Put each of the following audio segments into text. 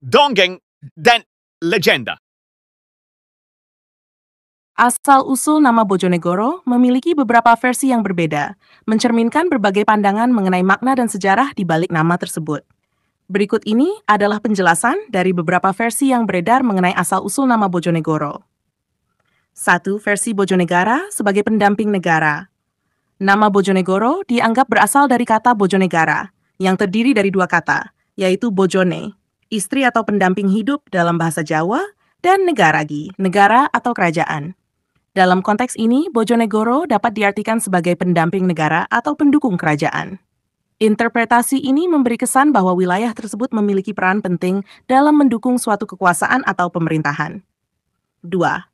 dongeng, dan legenda. Asal-usul nama Bojonegoro memiliki beberapa versi yang berbeda, mencerminkan berbagai pandangan mengenai makna dan sejarah di balik nama tersebut. Berikut ini adalah penjelasan dari beberapa versi yang beredar mengenai asal-usul nama Bojonegoro. 1. Versi Bojonegara sebagai pendamping negara. Nama Bojonegoro dianggap berasal dari kata Bojonegara, yang terdiri dari dua kata, yaitu Bojone, istri atau pendamping hidup dalam bahasa Jawa, dan Negaragi, negara atau kerajaan. Dalam konteks ini, Bojonegoro dapat diartikan sebagai pendamping negara atau pendukung kerajaan. Interpretasi ini memberi kesan bahwa wilayah tersebut memiliki peran penting dalam mendukung suatu kekuasaan atau pemerintahan. 2.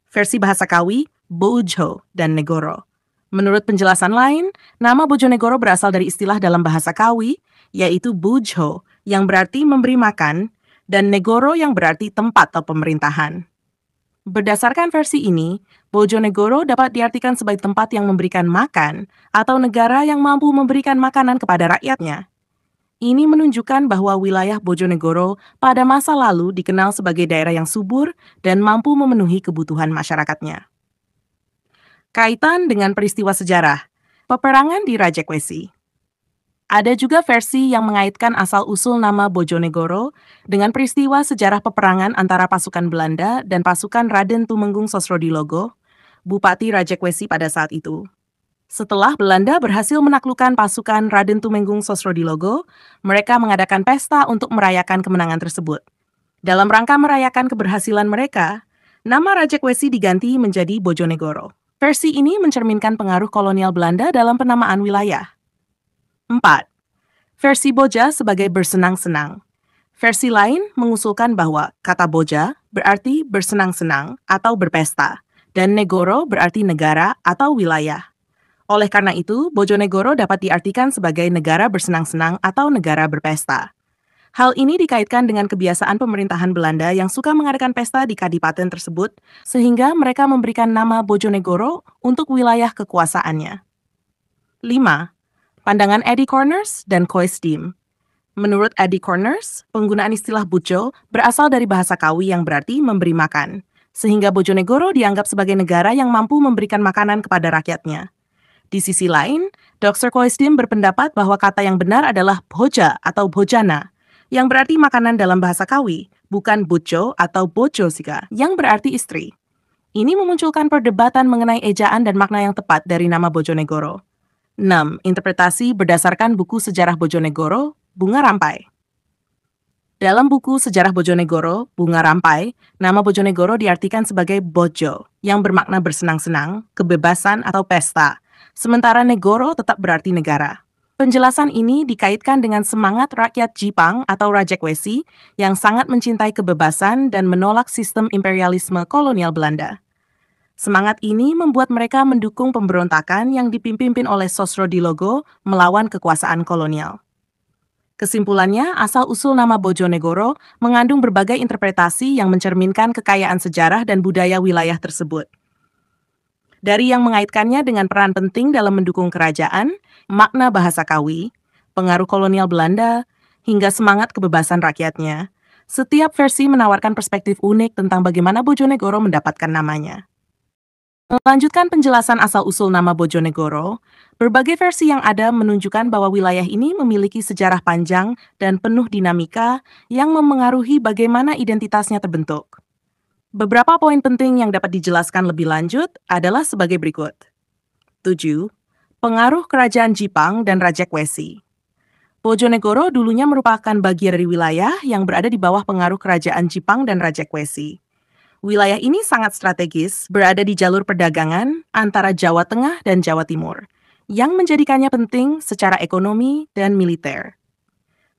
Versi bahasa Kawi, Bojo dan Negoro. Menurut penjelasan lain, nama Bojonegoro berasal dari istilah dalam bahasa Kawi, yaitu Bojo, yang berarti memberi makan, dan Negoro yang berarti tempat atau pemerintahan. Berdasarkan versi ini, Bojonegoro dapat diartikan sebagai tempat yang memberikan makan atau negara yang mampu memberikan makanan kepada rakyatnya. Ini menunjukkan bahwa wilayah Bojonegoro pada masa lalu dikenal sebagai daerah yang subur dan mampu memenuhi kebutuhan masyarakatnya. Kaitan dengan peristiwa sejarah, peperangan di Rajekwesi. Ada juga versi yang mengaitkan asal-usul nama Bojonegoro dengan peristiwa sejarah peperangan antara pasukan Belanda dan pasukan Raden Tumenggung Sosrodilogo, Bupati Rajekwesi pada saat itu. Setelah Belanda berhasil menaklukkan pasukan Raden Tumenggung Sosrodilogo, mereka mengadakan pesta untuk merayakan kemenangan tersebut. Dalam rangka merayakan keberhasilan mereka, nama Rajekwesi diganti menjadi Bojonegoro. Versi ini mencerminkan pengaruh kolonial Belanda dalam penamaan wilayah. 4. Versi Boja sebagai bersenang-senang. Versi lain mengusulkan bahwa kata Boja berarti bersenang-senang atau berpesta, dan Negoro berarti negara atau wilayah. Oleh karena itu, Bojonegoro dapat diartikan sebagai negara bersenang-senang atau negara berpesta. Hal ini dikaitkan dengan kebiasaan pemerintahan Belanda yang suka mengadakan pesta di kadipaten tersebut, sehingga mereka memberikan nama Bojonegoro untuk wilayah kekuasaannya. 5. Pandangan Eddie Corners dan Koisdim. Menurut Eddie Corners, penggunaan istilah Bojo berasal dari bahasa Kawi yang berarti memberi makan, sehingga Bojonegoro dianggap sebagai negara yang mampu memberikan makanan kepada rakyatnya. Di sisi lain, Dr. Koisdim berpendapat bahwa kata yang benar adalah Boja atau Bojana, yang berarti makanan dalam bahasa Kawi, bukan Bojo atau Bojosika, yang berarti istri. Ini memunculkan perdebatan mengenai ejaan dan makna yang tepat dari nama Bojonegoro. 6. Interpretasi berdasarkan buku Sejarah Bojonegoro, Bunga Rampai. Dalam buku Sejarah Bojonegoro, Bunga Rampai, nama Bojonegoro diartikan sebagai Bojo, yang bermakna bersenang-senang, kebebasan atau pesta, sementara Negoro tetap berarti negara. Penjelasan ini dikaitkan dengan semangat rakyat Jipang atau Rajekwesi yang sangat mencintai kebebasan dan menolak sistem imperialisme kolonial Belanda. Semangat ini membuat mereka mendukung pemberontakan yang dipimpin oleh Sosrodilogo melawan kekuasaan kolonial. Kesimpulannya, asal-usul nama Bojonegoro mengandung berbagai interpretasi yang mencerminkan kekayaan sejarah dan budaya wilayah tersebut. Dari yang mengaitkannya dengan peran penting dalam mendukung kerajaan, makna bahasa Kawi, pengaruh kolonial Belanda, hingga semangat kebebasan rakyatnya, setiap versi menawarkan perspektif unik tentang bagaimana Bojonegoro mendapatkan namanya. Melanjutkan penjelasan asal-usul nama Bojonegoro, berbagai versi yang ada menunjukkan bahwa wilayah ini memiliki sejarah panjang dan penuh dinamika yang memengaruhi bagaimana identitasnya terbentuk. Beberapa poin penting yang dapat dijelaskan lebih lanjut adalah sebagai berikut. 7. Pengaruh kerajaan Jipang dan Rajekwesi. Bojonegoro dulunya merupakan bagian dari wilayah yang berada di bawah pengaruh kerajaan Jipang dan Rajekwesi. Wilayah ini sangat strategis, berada di jalur perdagangan antara Jawa Tengah dan Jawa Timur, yang menjadikannya penting secara ekonomi dan militer.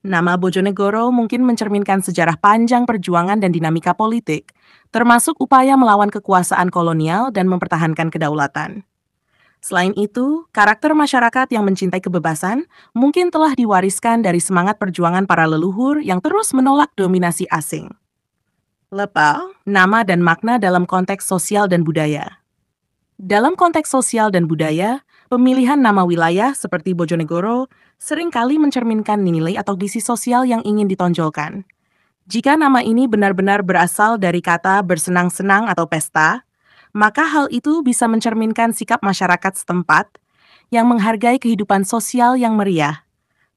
Nama Bojonegoro mungkin mencerminkan sejarah panjang perjuangan dan dinamika politik, termasuk upaya melawan kekuasaan kolonial dan mempertahankan kedaulatan. Selain itu, karakter masyarakat yang mencintai kebebasan mungkin telah diwariskan dari semangat perjuangan para leluhur yang terus menolak dominasi asing. Lepal, nama dan makna dalam konteks sosial dan budaya. Dalam konteks sosial dan budaya, pemilihan nama wilayah seperti Bojonegoro seringkali mencerminkan nilai atau gizi sosial yang ingin ditonjolkan. Jika nama ini benar-benar berasal dari kata bersenang-senang atau pesta, maka hal itu bisa mencerminkan sikap masyarakat setempat yang menghargai kehidupan sosial yang meriah,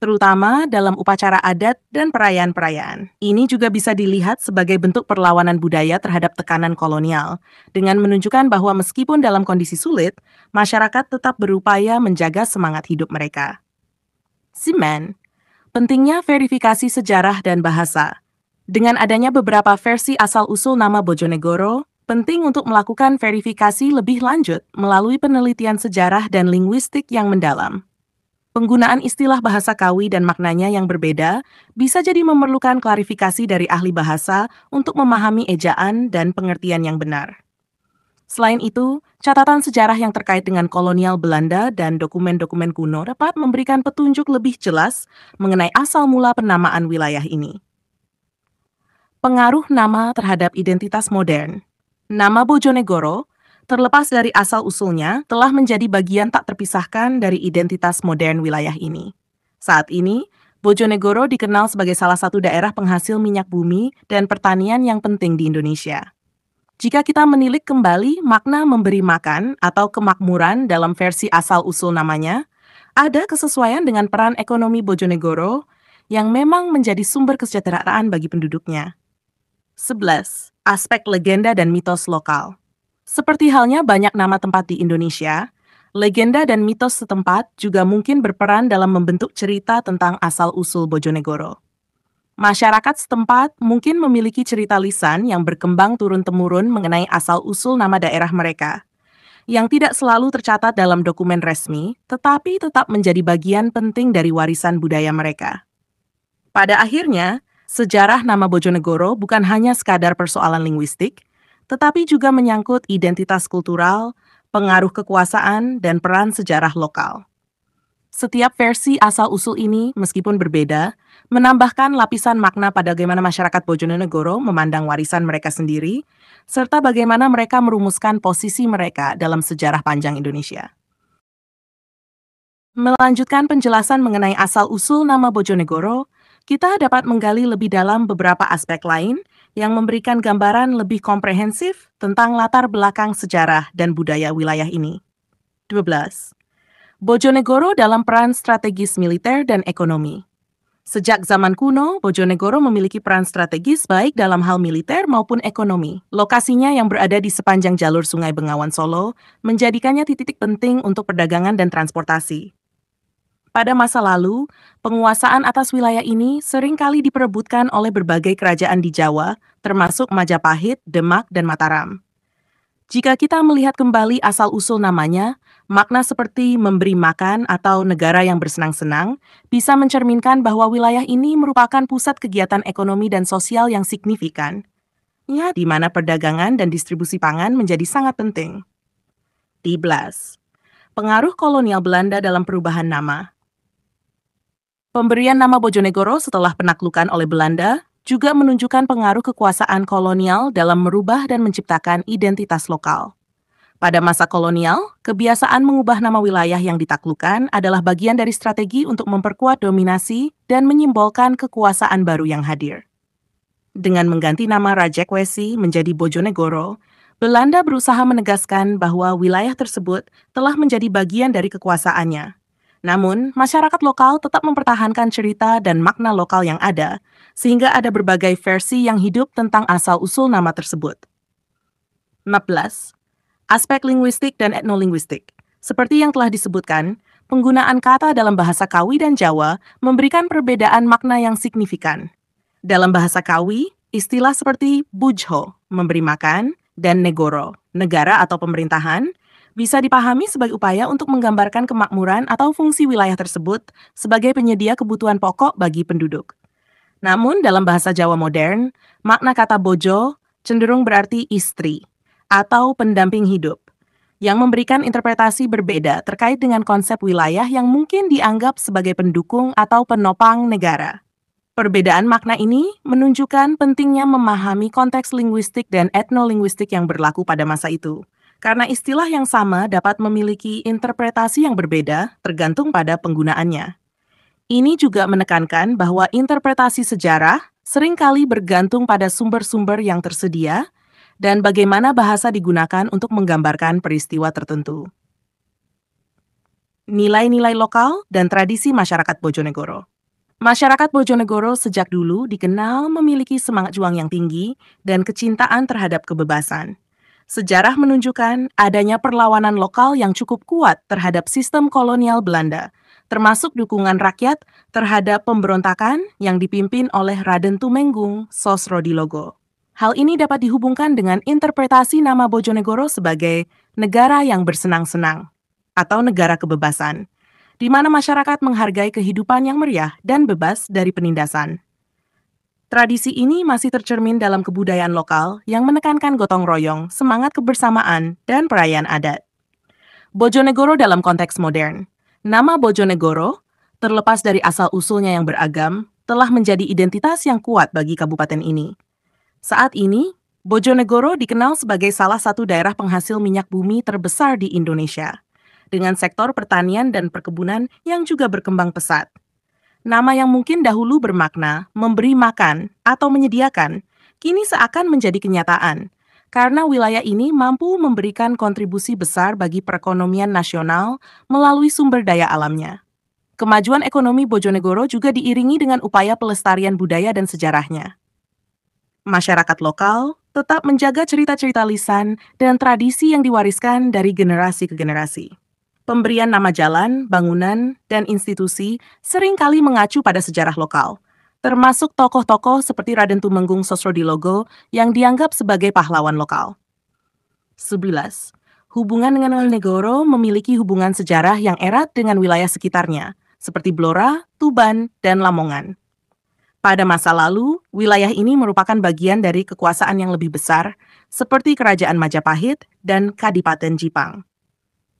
terutama dalam upacara adat dan perayaan-perayaan. Ini juga bisa dilihat sebagai bentuk perlawanan budaya terhadap tekanan kolonial, dengan menunjukkan bahwa meskipun dalam kondisi sulit, masyarakat tetap berupaya menjaga semangat hidup mereka. Simen, pentingnya verifikasi sejarah dan bahasa. Dengan adanya beberapa versi asal-usul nama Bojonegoro, penting untuk melakukan verifikasi lebih lanjut melalui penelitian sejarah dan linguistik yang mendalam. Penggunaan istilah bahasa Kawi dan maknanya yang berbeda bisa jadi memerlukan klarifikasi dari ahli bahasa untuk memahami ejaan dan pengertian yang benar. Selain itu, catatan sejarah yang terkait dengan kolonial Belanda dan dokumen-dokumen kuno dapat memberikan petunjuk lebih jelas mengenai asal mula penamaan wilayah ini. Pengaruh nama terhadap identitas modern. Nama Bojonegoro, terlepas dari asal-usulnya, telah menjadi bagian tak terpisahkan dari identitas modern wilayah ini. Saat ini, Bojonegoro dikenal sebagai salah satu daerah penghasil minyak bumi dan pertanian yang penting di Indonesia. Jika kita menilik kembali makna memberi makan atau kemakmuran dalam versi asal-usul namanya, ada kesesuaian dengan peran ekonomi Bojonegoro yang memang menjadi sumber kesejahteraan bagi penduduknya. 11. Aspek legenda dan mitos lokal. Seperti halnya banyak nama tempat di Indonesia, legenda dan mitos setempat juga mungkin berperan dalam membentuk cerita tentang asal-usul Bojonegoro. Masyarakat setempat mungkin memiliki cerita lisan yang berkembang turun-temurun mengenai asal-usul nama daerah mereka, yang tidak selalu tercatat dalam dokumen resmi, tetapi tetap menjadi bagian penting dari warisan budaya mereka. Pada akhirnya, sejarah nama Bojonegoro bukan hanya sekadar persoalan linguistik, tetapi juga menyangkut identitas kultural, pengaruh kekuasaan, dan peran sejarah lokal. Setiap versi asal-usul ini, meskipun berbeda, menambahkan lapisan makna pada bagaimana masyarakat Bojonegoro memandang warisan mereka sendiri, serta bagaimana mereka merumuskan posisi mereka dalam sejarah panjang Indonesia. Melanjutkan penjelasan mengenai asal-usul nama Bojonegoro, kita dapat menggali lebih dalam beberapa aspek lain yang memberikan gambaran lebih komprehensif tentang latar belakang sejarah dan budaya wilayah ini. 12. Bojonegoro dalam peran strategis militer dan ekonomi. Sejak zaman kuno, Bojonegoro memiliki peran strategis baik dalam hal militer maupun ekonomi. Lokasinya yang berada di sepanjang jalur Sungai Bengawan Solo menjadikannya titik penting untuk perdagangan dan transportasi. Pada masa lalu, penguasaan atas wilayah ini seringkali diperebutkan oleh berbagai kerajaan di Jawa, termasuk Majapahit, Demak, dan Mataram. Jika kita melihat kembali asal-usul namanya, makna seperti memberi makan atau negara yang bersenang-senang bisa mencerminkan bahwa wilayah ini merupakan pusat kegiatan ekonomi dan sosial yang signifikan, ya, di mana perdagangan dan distribusi pangan menjadi sangat penting. 13. Pengaruh kolonial Belanda dalam perubahan nama. Pemberian nama Bojonegoro setelah penaklukan oleh Belanda juga menunjukkan pengaruh kekuasaan kolonial dalam merubah dan menciptakan identitas lokal. Pada masa kolonial, kebiasaan mengubah nama wilayah yang ditaklukkan adalah bagian dari strategi untuk memperkuat dominasi dan menyimbolkan kekuasaan baru yang hadir. Dengan mengganti nama Rajekwesi menjadi Bojonegoro, Belanda berusaha menegaskan bahwa wilayah tersebut telah menjadi bagian dari kekuasaannya. Namun, masyarakat lokal tetap mempertahankan cerita dan makna lokal yang ada, sehingga ada berbagai versi yang hidup tentang asal-usul nama tersebut. 14. Aspek linguistik dan etnolinguistik. Seperti yang telah disebutkan, penggunaan kata dalam bahasa Kawi dan Jawa memberikan perbedaan makna yang signifikan. Dalam bahasa Kawi, istilah seperti bujho, memberi makan, dan negoro, negara atau pemerintahan, bisa dipahami sebagai upaya untuk menggambarkan kemakmuran atau fungsi wilayah tersebut sebagai penyedia kebutuhan pokok bagi penduduk. Namun, dalam bahasa Jawa modern, makna kata bojo cenderung berarti istri atau pendamping hidup, yang memberikan interpretasi berbeda terkait dengan konsep wilayah yang mungkin dianggap sebagai pendukung atau penopang negara. Perbedaan makna ini menunjukkan pentingnya memahami konteks linguistik dan etnolinguistik yang berlaku pada masa itu. Karena istilah yang sama dapat memiliki interpretasi yang berbeda tergantung pada penggunaannya. Ini juga menekankan bahwa interpretasi sejarah seringkali bergantung pada sumber-sumber yang tersedia dan bagaimana bahasa digunakan untuk menggambarkan peristiwa tertentu. Nilai-nilai lokal dan tradisi masyarakat Bojonegoro. Masyarakat Bojonegoro sejak dulu dikenal memiliki semangat juang yang tinggi dan kecintaan terhadap kebebasan. Sejarah menunjukkan adanya perlawanan lokal yang cukup kuat terhadap sistem kolonial Belanda, termasuk dukungan rakyat terhadap pemberontakan yang dipimpin oleh Raden Tumenggung Sosrodilogo. Hal ini dapat dihubungkan dengan interpretasi nama Bojonegoro sebagai negara yang bersenang-senang atau negara kebebasan, di mana masyarakat menghargai kehidupan yang meriah dan bebas dari penindasan. Tradisi ini masih tercermin dalam kebudayaan lokal yang menekankan gotong royong, semangat kebersamaan, dan perayaan adat. Bojonegoro dalam konteks modern. Nama Bojonegoro, terlepas dari asal-usulnya yang beragam, telah menjadi identitas yang kuat bagi kabupaten ini. Saat ini, Bojonegoro dikenal sebagai salah satu daerah penghasil minyak bumi terbesar di Indonesia, dengan sektor pertanian dan perkebunan yang juga berkembang pesat. Nama yang mungkin dahulu bermakna memberi makan atau menyediakan, kini seakan menjadi kenyataan, karena wilayah ini mampu memberikan kontribusi besar bagi perekonomian nasional melalui sumber daya alamnya. Kemajuan ekonomi Bojonegoro juga diiringi dengan upaya pelestarian budaya dan sejarahnya. Masyarakat lokal tetap menjaga cerita-cerita lisan dan tradisi yang diwariskan dari generasi ke generasi. Pemberian nama jalan, bangunan, dan institusi seringkali mengacu pada sejarah lokal, termasuk tokoh-tokoh seperti Raden Tumenggung Sosrodilogo yang dianggap sebagai pahlawan lokal. 11. Hubungan dengan Bojonegoro memiliki hubungan sejarah yang erat dengan wilayah sekitarnya, seperti Blora, Tuban, dan Lamongan. Pada masa lalu, wilayah ini merupakan bagian dari kekuasaan yang lebih besar, seperti Kerajaan Majapahit dan Kadipaten Jipang.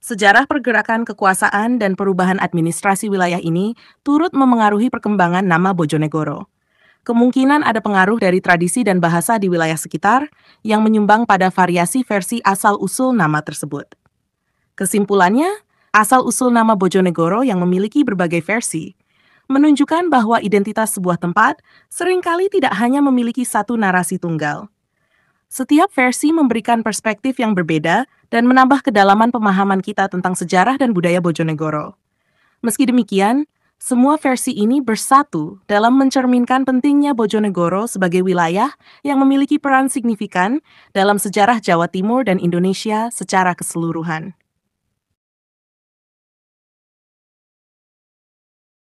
Sejarah pergerakan kekuasaan dan perubahan administrasi wilayah ini turut memengaruhi perkembangan nama Bojonegoro. Kemungkinan ada pengaruh dari tradisi dan bahasa di wilayah sekitar yang menyumbang pada variasi versi asal-usul nama tersebut. Kesimpulannya, asal-usul nama Bojonegoro yang memiliki berbagai versi menunjukkan bahwa identitas sebuah tempat seringkali tidak hanya memiliki satu narasi tunggal. Setiap versi memberikan perspektif yang berbeda dan menambah kedalaman pemahaman kita tentang sejarah dan budaya Bojonegoro. Meski demikian, semua versi ini bersatu dalam mencerminkan pentingnya Bojonegoro sebagai wilayah yang memiliki peran signifikan dalam sejarah Jawa Timur dan Indonesia secara keseluruhan.